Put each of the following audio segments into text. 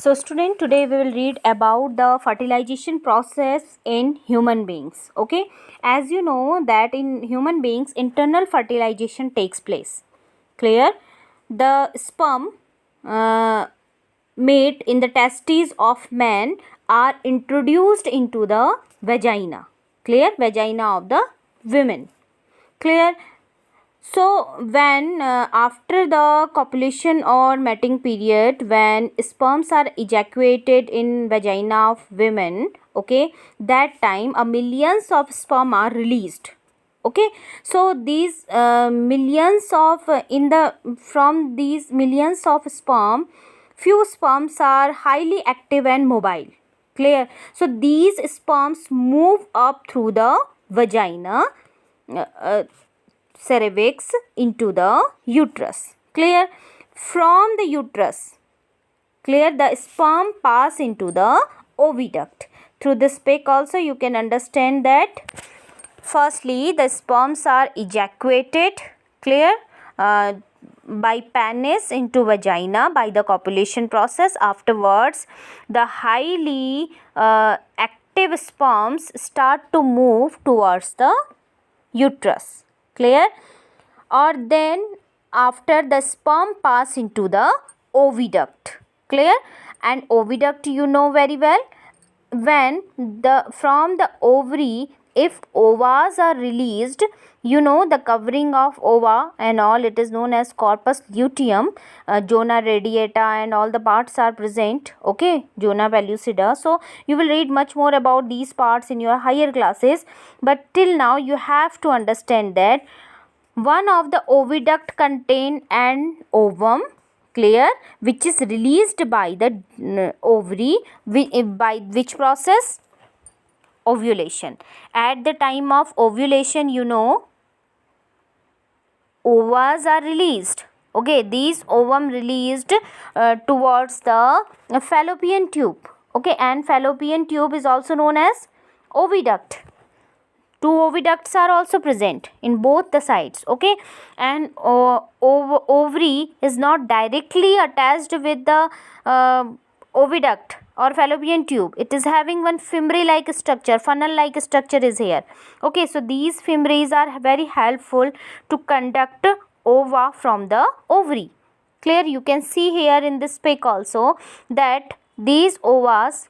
So student, today we will read about the fertilization process in human beings. Okay, as you know that in human beings internal fertilization takes place. Clear? The sperm made in the testes of men are introduced into the vagina. Clear? Vagina of the women. Clear? So when after the copulation or mating period, when sperms are ejaculated in vagina of women, okay, that time a millions of sperm are released. Okay, so these millions of in the from these millions of sperm, few sperms are highly active and mobile. Clear? So these sperms move up through the vagina cervix into the uterus. Clear? From the uterus, clear, the sperm pass into the oviduct. Through this pic also you can understand that firstly the sperms are ejaculated, clear, by penis into vagina by the copulation process. Afterwards the highly active sperms start to move towards the uterus. Clear? Or then after the sperm pass into the oviduct. Clear? And oviduct you know very well, when the from the ovary, if ovas are released, you know the covering of ova and all, it is known as corpus luteum, zona radiata and all the parts are present. Okay, zona pellucida. So you will read much more about these parts in your higher classes, but till now you have to understand that one of the oviduct contain an ovum, clear, which is released by the ovary by which process? Ovulation. At the time of ovulation, you know, ovas are released. Okay, these ovum released towards the fallopian tube. Okay, and fallopian tube is also known as oviduct. Two oviducts are also present in both the sides. Okay, and ovary is not directly attached with the oviduct or fallopian tube. It is having one fimbrial like structure, funnel like structure is here. Okay, so these fimbrials are very helpful to conduct ova from the ovary. Clear? You can see here in this pic also that these ovas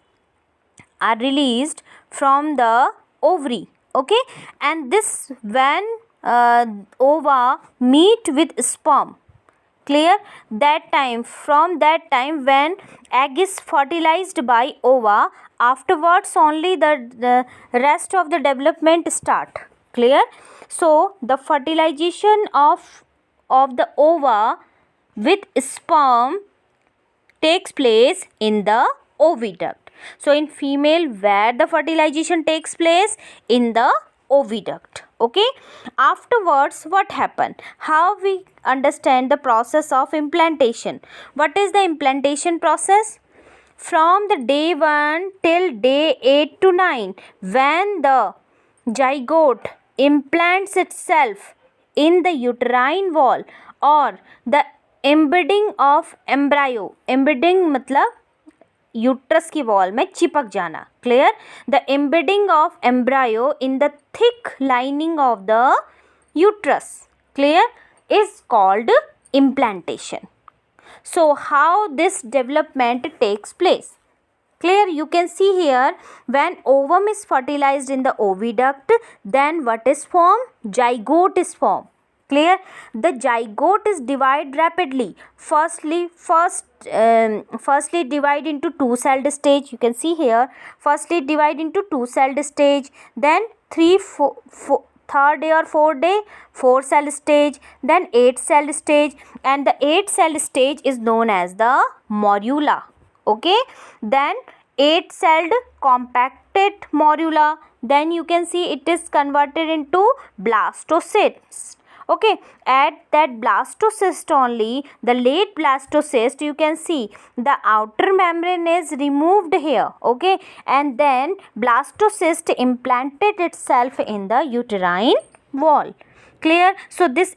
are released from the ovary. Okay, and this when ova meet with sperm, clear, that time, from that time when egg is fertilized by ova, afterwards only the rest of the development start. Clear? So the fertilization of the ova with sperm takes place in the oviduct. So in female, where the fertilization takes place? In the oviduct. Okay, afterwards what happen? How we understand the process of implantation? What is the implantation process? From the day 1 till day 8 to 9, when the zygote implants itself in the uterine wall, or the embedding of embryo, embedding मतलब uterus की wall में चिपक जाना. Clear? The embedding of embryo in the thick lining of the uterus, clear, is called implantation. So how this development takes place? Clear? You can see here, when ovum is fertilized in the oviduct, then what is formed? Zygote is formed. Clear? The zygote is divided rapidly. Firstly divide into two-celled stage. You can see here, firstly divide into two-celled stage, then third day or fourth day, four-cell stage, then eight-cell stage, and the eight-cell stage is known as the morula. Okay, then eight-celled compacted morula, then you can see it is converted into blastocyst. Okay, at that blastocyst only, the late blastocyst, you can see the outer membrane is removed here. Okay, and then blastocyst implanted itself in the uterine wall. Clear? So this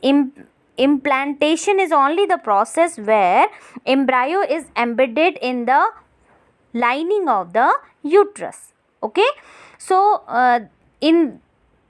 implantation is only the process where embryo is embedded in the lining of the uterus. Okay, so in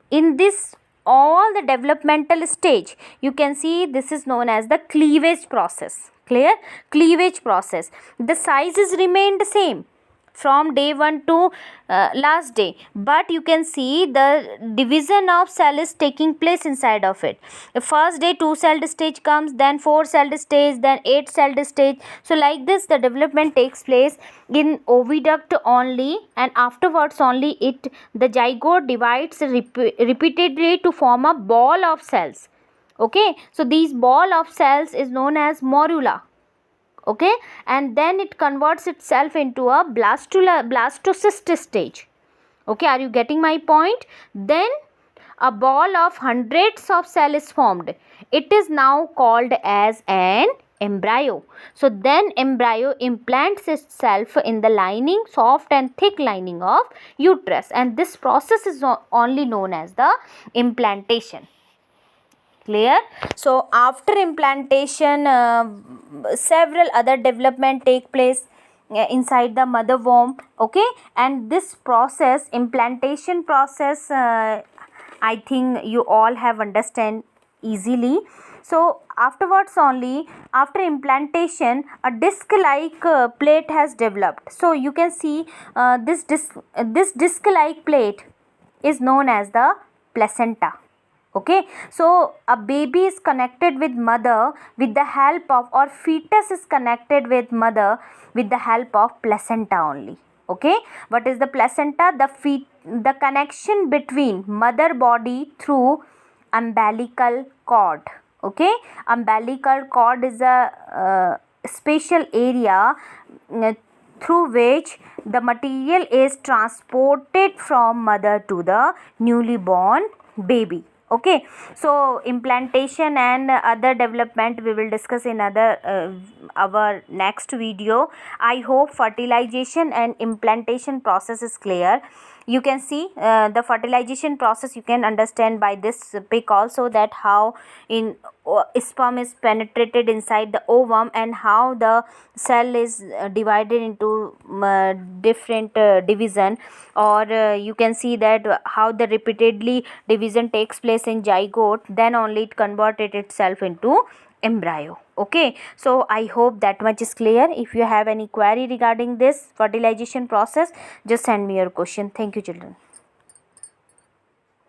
this all the developmental stage, you can see this is known as the cleavage process. Clear? Cleavage process. The sizes remained same from day 1 to last day, but you can see the division of cell is taking place inside of it. The first day 2 celled stage comes, then 4 celled stage, then 8 celled stage. So like this the development takes place in oviduct only, and afterwards only it the zygote divides repeatedly to form a ball of cells. Okay, so these ball of cells is known as morula. Okay, and then it converts itself into a blastocyst stage. Okay, are you getting my point? Then a ball of hundreds of cells is formed. It is now called as an embryo. So then embryo implants itself in the lining, soft and thick lining of uterus, and this process is only known as the implantation. Clear? So after implantation, several other development take place inside the mother womb. Okay, and this process, implantation process, I think you all have understand easily. So afterwards only, after implantation, a disc like plate has developed. So you can see this disc like plate is known as the placenta. Okay, so a baby is connected with mother with the help of, or fetus is connected with mother with the help of placenta only. Okay, what is the placenta? The connection between mother body through umbilical cord. Okay, umbilical cord is a special area through which the material is transported from mother to the newly born baby. Okay, so implantation and other development we will discuss in our next video. I hope fertilization and implantation process is clear. You can see the fertilization process you can understand by this pic also, that how in sperm is penetrated inside the ovum and how the cell is divided into different division, or you can see that how the repeatedly division takes place in zygote, then only it converted itself into embryo. Okay, so I hope that much is clear. If you have any query regarding this fertilization process, just send me your question. Thank you, children.